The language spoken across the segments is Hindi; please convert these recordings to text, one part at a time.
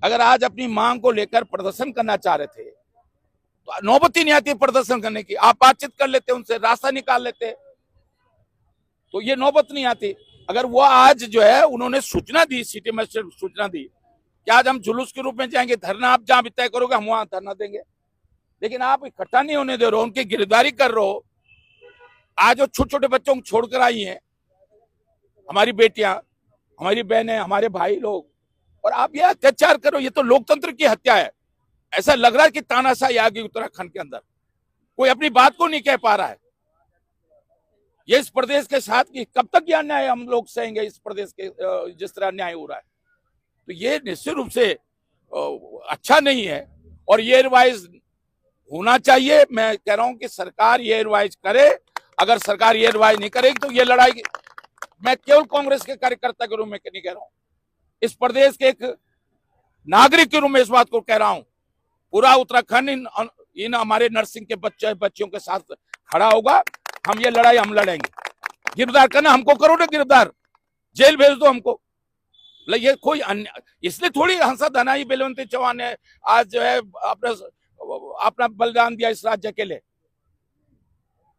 अगर आज अपनी मांग को लेकर प्रदर्शन करना चाह रहे थे तो नौबत ही नहीं आती प्रदर्शन करने की। आप बातचीत कर लेते, उनसे रास्ता निकाल लेते, तो ये नौबत नहीं आती। अगर वो आज जो है उन्होंने सूचना दी, सिटी मजिस्ट्रेट सूचना दी कि आज हम जुलूस के रूप में जाएंगे, धरना आप जहां भी तय करोगे हम वहां धरना देंगे, लेकिन आप इकट्ठा नहीं होने दे रहे हो, उनकी गिरफ्तारी कर रहे हो। आज वो छोटे छोटे बच्चों को छोड़कर आई हैं, हमारी बेटियां, हमारी बहनें, हमारे भाई लोग, और आप ये अत्याचार करो। ये तो लोकतंत्र की हत्या है। ऐसा लग रहा है कि तानाशाही आ गई उत्तराखंड के अंदर, कोई अपनी बात को नहीं कह पा रहा है। ये इस प्रदेश के साथ की कब तक यह अन्याय हम लोग सहेंगे? इस प्रदेश के जिस तरह अन्याय हो रहा है, तो ये निश्चित रूप से अच्छा नहीं है और ये रिवाइज होना चाहिए। मैं कह रहा हूं कि सरकार ये रिवाइज करे। अगर सरकार ये रिवाइज नहीं करेगी तो ये लड़ाई, मैं केवल कांग्रेस के कार्यकर्ता के रूप में नहीं कह रहा हूं, इस प्रदेश के एक नागरिक के रूप में इस बात को कह रहा हूं। पूरा उत्तराखंड इन हमारे नर्सिंग के बच्चों के साथ खड़ा होगा। हम ये लड़ाई हम लड़ेंगे। गिरफ्तार करना हमको करो ना, गिरफ्तार, जेल भेज दो हमको। ये कोई अन्य इसलिए थोड़ी हंसद हनाई बलवंती चौहान ने आज जो है अपना बलिदान दिया इस राज्य के लिए।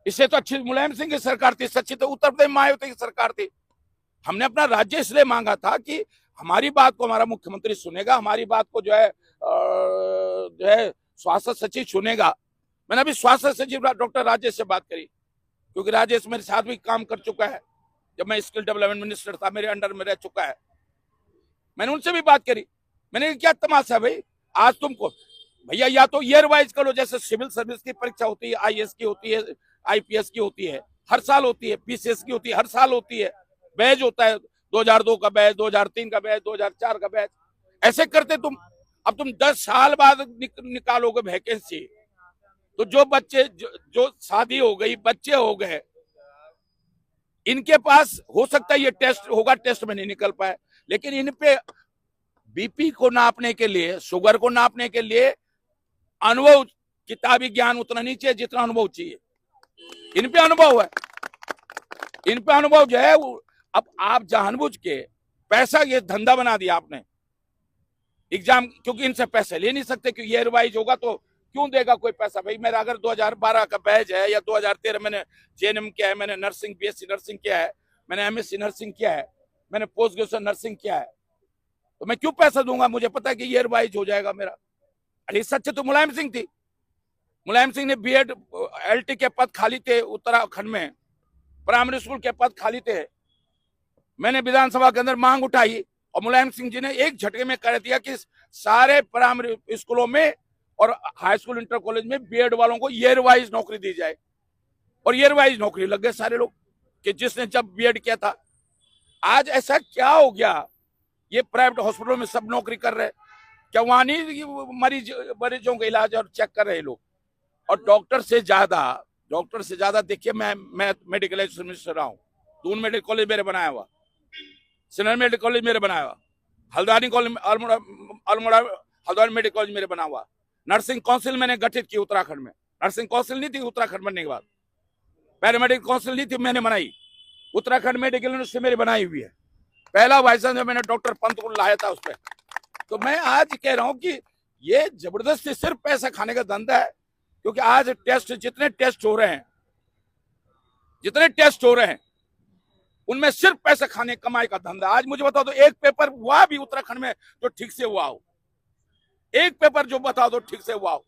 इससे तो अच्छी मुलायम सिंह की सरकार थी, सच्ची तो उत्तर प्रदेश मायावती की सरकार थी। हमने अपना राज्य इसलिए मांगा था कि हमारी बात को हमारा मुख्यमंत्री सुनेगा, हमारी बात को जो है स्वास्थ्य सचिव सुनेगा। मैंने अभी स्वास्थ्य सचिव डॉक्टर राजेश से बात करी, क्योंकि राजेश मेरे साथ भी काम कर चुका है, जब मैं स्किल डेवलपमेंट मिनिस्टर था मेरे अंडर में रह चुका है। मैंने उनसे भी बात करी। मैंने क्या तमाशा भाई, आज तुमको भैया या तो ये रिवाइज करो, जैसे सिविल सर्विस की परीक्षा होती है, आईएएस की होती है, आईपीएस की होती है, हर साल होती है, पीसीएस की होती है, हर साल होती है, बैच होता है 2002 का बैच, 2003 का बैच, 2004 का बैच, ऐसे करते तुम। अब तुम 10 साल बाद निकालोगे वैकेंसी, तो जो बच्चे जो शादी हो गई, बच्चे हो गए, इनके पास हो सकता है ये टेस्ट होगा, टेस्ट में नहीं निकल पाए, लेकिन इन पे बीपी को नापने के लिए, शुगर को नापने के लिए अनुभव, किताबी ज्ञान उतना नहीं चाहिए जितना अनुभव चाहिए। इन पे अनुभव है, इन पे अनुभव जो है। अब आप जानबूझ के पैसा, ये धंधा बना दिया आपने एग्जाम, क्योंकि इनसे पैसे ले नहीं सकते, क्योंकि ये रिवाइज होगा तो क्यों देगा कोई पैसा? भाई मेरा अगर 2012 का बैच है या 2013 मैंने जेएनएम किया है, मैंने नर्सिंग बीएससी नर्सिंग किया है, मैंने एमएससी नर्सिंग किया है, मैंने पोस्ट ग्रेजुएशन नर्सिंग किया है, तो मैं क्यों पैसा दूंगा? मुझे पता है कि ये रिवाइज हो जाएगा मेरा। अरे सच्चे तो मुलायम सिंह थी। मुलायम सिंह ने बीएड एलटी के पद खाली थे उत्तराखंड में, प्राइमरी स्कूल के पद खाली थे। मैंने विधानसभा के अंदर मांग उठाई और मुलायम सिंह जी ने एक झटके में कर दिया कि सारे प्राइमरी स्कूलों में और हाई स्कूल इंटर कॉलेज में बीएड वालों को ईयर वाइज नौकरी दी जाए, और ईयर वाइज नौकरी लग गए सारे लोग कि जिसने जब बीएड किया था। आज ऐसा क्या हो गया? ये प्राइवेट हॉस्पिटलों में सब नौकरी कर रहे, क्या वहां नहीं मरीजों का इलाज और चेक कर रहे लोग? और डॉक्टर से ज्यादा देखिए, मैं मेडिकल एजुकेशन मिनिस्टर रहा हूँ। दून मेडिकल कॉलेज मेरे बनाया हुआ, सिनर मेडिकल कॉलेज मेरे बनाया हुआ, Haldwani college, Almora Haldwani medical college मेरे बना हुआ। नर्सिंग काउंसिल मैंने गठित की उत्तराखंड में। नर्सिंग काउंसिल नहीं थी उत्तराखंड बनने के बाद, पैरामेडिकल काउंसिल नहीं थी, मैंने बनाई। उत्तराखंड मेडिकल यूनिवर्सिटी मेरी बनाई हुई है। पहला वाइस चांसलर मैंने डॉक्टर पंत को लाया था उसपे। तो मैं आज कह रहा हूं कि ये जबरदस्ती सिर्फ पैसा खाने का धंधा है, क्योंकि आज जितने टेस्ट हो रहे हैं उनमें सिर्फ पैसा खाने कमाई का धंधा। आज मुझे बताओ तो एक पेपर हुआ भी उत्तराखंड में जो ठीक से हुआ हो? एक पेपर जो बताओ तो ठीक से हुआ हो?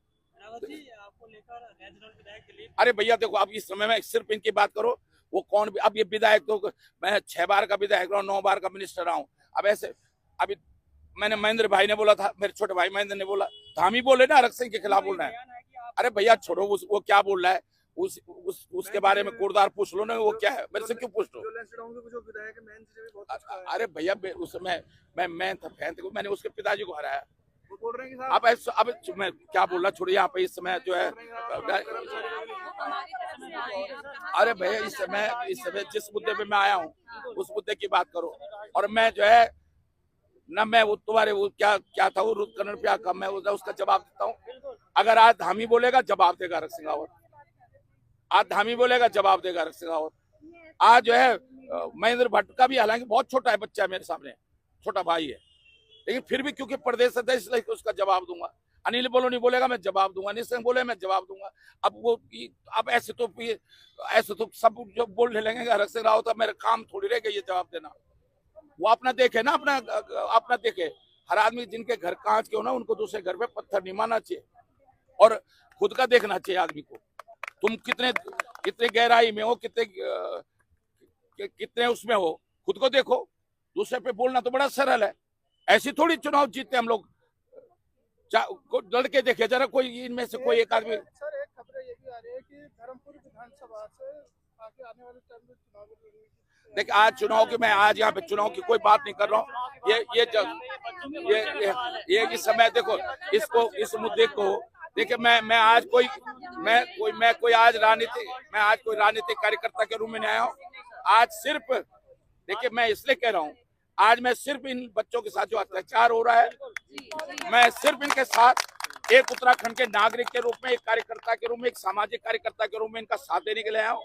अरे भैया देखो, अब इस समय में सिर्फ इनकी बात करो, वो कौन भी, अब ये विधायक, तो मैं 6 बार का विधायक रहा हूँ, 9 बार का मिनिस्टर रहा हूँ। अब ऐसे, अभी मैंने महेंद्र भाई ने बोला था, मेरे छोटे भाई महेंद्र ने बोला, धामी बोले ना आरक्षण के खिलाफ बोल रहे हैं। अरे भैया छोड़ो, वो क्या बोल रहा है उसके बारे में कोरदार पूछ लो ना, वो क्या है, मेरे से क्यों पूछ लो? अरे भैया उस समय मैंने उसके पिताजी को हराया। अब मैं क्या बोल रहा, छोड़िए। यहाँ पे इस समय जो है, अरे भैया इस समय जिस मुद्दे पे मैं आया हूँ उस मुद्दे की बात करो। और मैं जो है ना, मैं वो तुम्हारे वो क्या था वो कन्नड़ प्या का, मैं उसका जवाब देता हूँ। अगर आज धामी बोलेगा जवाब देगा रख सिंगावत, आज धामी बोलेगा जवाब देगा रख सिंगावत। आज जो है महेंद्र भट्ट का भी, हालांकि बहुत छोटा है बच्चा, मेरे सामने छोटा भाई है, लेकिन फिर भी क्योंकि प्रदेश अध्यक्ष इसलिए उसका जवाब दूंगा। अनिल बलूनी बोलेगा मैं जवाब दूंगा, अनिल सिंह बोले मैं जवाब दूंगा। अब ऐसे तो सब जो बोल लेंगे हरक सिंह रावत, तो मेरा काम थोड़ी रह गया ये जवाब देना। वो अपना देखे ना, अपना देखे। हर आदमी जिनके घर कांच के हो ना, उनको दूसरे घर पे पत्थर नहीं मारना चाहिए और खुद का देखना चाहिए आदमी को। तुम कितने गहराई में हो, कितने उसमें हो, खुद को देखो। दूसरे पे बोलना तो बड़ा सरल है। ऐसी थोड़ी चुनाव जीतते हम लोग। लड़के देखे जरा, कोई इनमें से कोई एक आदमी। सर एक खबर ये भी आ रही है कि धर्मपुर विधानसभा से आगे आने वाले टाइम में चुनाव लड़ेंगे। देखिए आज चुनाव की, मैं आज यहाँ पे चुनाव की कोई बात नहीं कर रहा हूँ। ये इस समय देखो इस मुद्दे को देखिए, मैं आज कोई राजनीतिक कार्यकर्ता के रूप में नहीं आया हूँ। आज सिर्फ देखिए, मैं इसलिए कह रहा हूँ, आज मैं सिर्फ इन बच्चों के साथ जो अत्याचार हो रहा है, मैं सिर्फ इनके साथ एक उत्तराखंड के नागरिक के रूप में, एक कार्यकर्ता के रूप में, एक सामाजिक कार्यकर्ता के रूप में इनका साथ देने के लिए आया हूँ।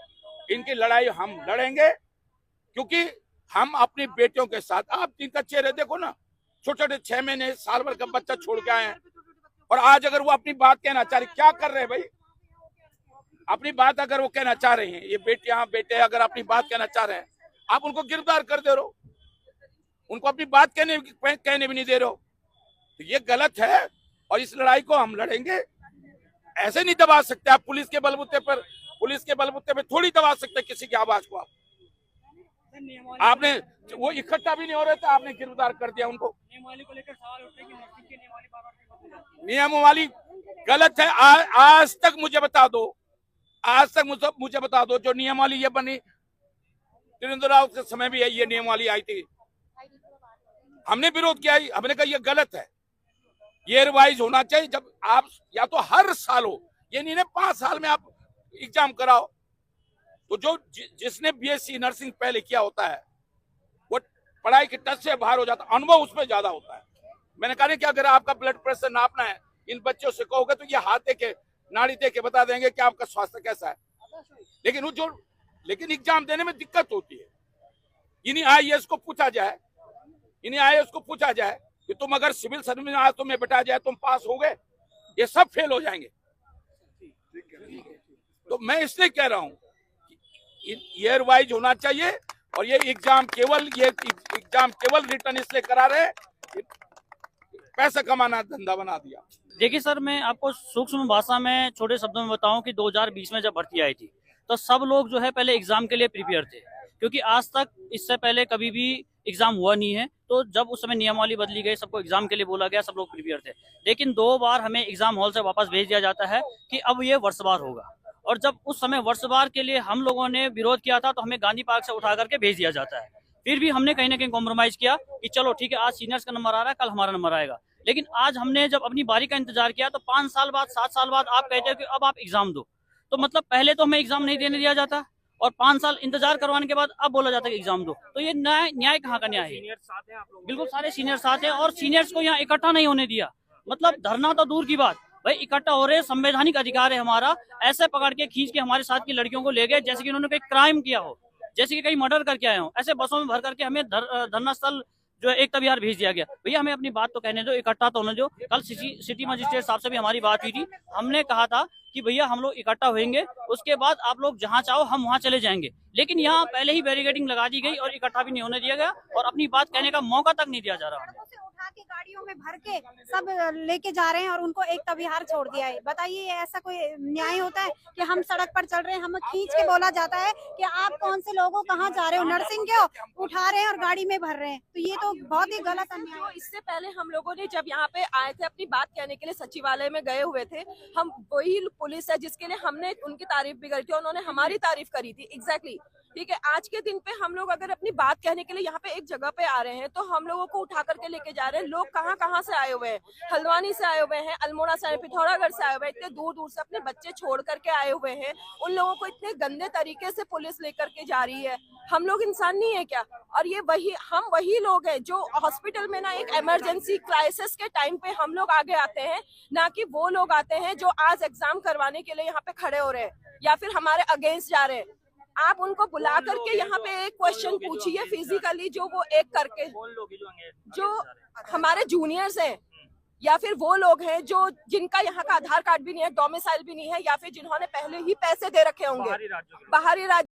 इनकी लड़ाई हम लड़ेंगे क्योंकि हम अपनी बेटियों के साथ, आप इनका चेहरे देखो ना, छोटे छोटे 6 महीने साल भर का बच्चा छोड़ के आए हैं। और आज अगर वो अपनी बात कहना चाह रहे, क्या कर रहे हैं भाई, अपनी बात अगर वो कहना चाह रहे हैं, ये बेटियां बेटे अगर अपनी बात कहना चाह रहे हैं, आप उनको गिरफ्तार कर दे रहे हो, उनको अपनी बात कहने भी नहीं दे रहे हो, तो ये गलत है। और इस लड़ाई को हम लड़ेंगे। ऐसे नहीं दबा सकते आप, पुलिस के बलबूते पे थोड़ी दबा सकते किसी की आवाज को। आपने वो इकट्ठा भी नहीं हो रहे थे, आपने गिरफ्तार कर दिया उनको। नियमावली गलत है। आज तक मुझे बता दो जो नियमावली ये बनी, त्रिवेंद्र रावत के समय भी ये नियमावली आई थी, हमने विरोध किया, हमने कहा ये गलत है, ये रिवाइज होना चाहिए। जब आप या तो हर साल हो, ये नहीं 5 साल में आप एग्जाम कराओ। तो जो जिसने बीएससी नर्सिंग पहले किया होता है, वो पढ़ाई के टच से बाहर हो जाता है, अनुभव उसमें ज्यादा होता है। मैंने कहा कि अगर आपका ब्लड प्रेशर नापना है, इन बच्चों से कहोगे तो ये हाथ देके, नाड़ी देके बता देंगे कि आपका स्वास्थ्य कैसा है। लेकिन एग्जाम देने में दिक्कत होती है। इन्हीं आईएएस को पूछा जाए कि तुम अगर सिविल सर्विस में आज तुम्हें बैठा जाए, तुम पास हो गए, ये सब फेल हो जाएंगे। तो मैं इसलिए कह रहा हूं ईयर वाइज होना चाहिए। और ये एग्जाम केवल रिटर्न इसलिए करा रहे, पैसा कमाना धंधा बना दिया। देखिए सर, मैं आपको सूक्ष्म भाषा में छोटे शब्दों में बताऊं कि 2020 में जब भर्ती आई थी, तो सब लोग जो है पहले एग्जाम के लिए प्रिपेयर थे, क्योंकि आज तक इससे पहले कभी भी एग्जाम हुआ नहीं है। तो जब उस समय नियमावली बदली गई, सबको एग्जाम के लिए बोला गया, सब लोग प्रिपेयर थे। लेकिन 2 बार हमें एग्जाम हॉल से वापस भेज दिया जाता है कि अब ये वर्षवार होगा। और जब उस समय वर्षवार के लिए हम लोगों ने विरोध किया था, तो हमें गांधी पार्क से उठा करके भेज दिया जाता है। फिर भी हमने कहीं ना कहीं कॉम्प्रोमाइज किया कि चलो ठीक है, आज सीनियर्स का नंबर आ रहा है, कल हमारा नंबर आएगा। लेकिन आज हमने जब अपनी बारी का इंतजार किया, तो 5 साल बाद 7 साल बाद आप कहते हो कि अब आप एग्जाम दो। तो मतलब पहले तो हमें एग्जाम नहीं देने दिया जाता, और 5 साल इंतजार करवाने के बाद अब बोला जाता है कि एग्जाम दो। तो ये न्याय कहाँ का न्याय है? बिल्कुल सारे सीनियर साथ हैं, और सीनियर्स को यहाँ इकट्ठा नहीं होने दिया। मतलब धरना तो दूर की बात, भाई इकट्ठा हो रहे, संवैधानिक अधिकार है हमारा। ऐसे पकड़ के खींच के हमारे साथ की लड़कियों को ले गए जैसे कि उन्होंने कोई क्राइम किया हो, जैसे कि कहीं मर्डर करके आए हो। ऐसे बसों में भर करके हमें धरना स्थल जो है एक तबिहार भेज दिया गया। भैया हमें अपनी बात तो कहने दो, इकट्ठा तो होने दो। कल सिटी मजिस्ट्रेट साहब से भी हमारी बात हुई थी, हमने कहा था कि भैया हम लोग इकट्ठा होंगे, उसके बाद आप लोग जहां चाहो हम वहां चले जाएंगे। लेकिन यहाँ पहले ही बैरिकेडिंग लगा दी गई और इकट्ठा भी नहीं होने दिया गया, और अपनी बात कहने का मौका तक नहीं दिया जा रहा। उठा के गाड़ियों में भर के सब लेके जा रहे हैं और उनको एक तबिहार छोड़ दिया है। बताइए ऐसा कोई न्याय होता है कि हम सड़क पर चल रहे हैं, हमें खींच के बोला जाता है कि आप कौन से लोगों कहाँ जा रहे हो, नर्सिंग के हो, उठा रहे हैं और गाड़ी में भर रहे हैं। तो ये तो बहुत ही गलत अन्याय है। इससे पहले हम लोगों ने जब यहाँ पे आए थे अपनी बात कहने के लिए, सचिवालय में गए हुए थे, हम वही पुलिस है जिसके लिए हमने उनकी तारीफ भी करी थी, उन्होंने हमारी तारीफ करी थी। एग्जैक्टली ठीक है। आज के दिन पे हम लोग अगर अपनी बात कहने के लिए यहाँ पे एक जगह पे आ रहे हैं, तो हम लोगों को उठा करके लेके जा रहे हैं। लोग कहाँ कहाँ से आए हुए हैं, हल्द्वानी से आए हुए हैं, अल्मोड़ा से, पिथौरागढ़ से आए हुए हैं, इतने दूर दूर से अपने बच्चे छोड़ करके आए हुए हैं। उन लोगों को इतने गंदे तरीके से पुलिस लेकर के जा रही है। हम लोग इंसान नहीं है क्या? और ये हम वही लोग हैं जो हॉस्पिटल में ना एक इमरजेंसी क्राइसिस के टाइम पे हम लोग आगे आते हैं, ना कि वो लोग आते हैं जो आज एग्जाम करवाने के लिए यहाँ पे खड़े हो रहे हैं या फिर हमारे अगेंस्ट जा रहे हैं। आप उनको बुला करके यहाँ पे एक क्वेश्चन पूछिए फिजिकली, जो वो एक करके, जो हमारे जूनियर्स हैं या फिर वो लोग हैं जो जिनका यहाँ का आधार कार्ड भी नहीं है, डोमिसाइल भी नहीं है, या फिर जिन्होंने पहले ही पैसे दे रखे होंगे बाहरी राज्य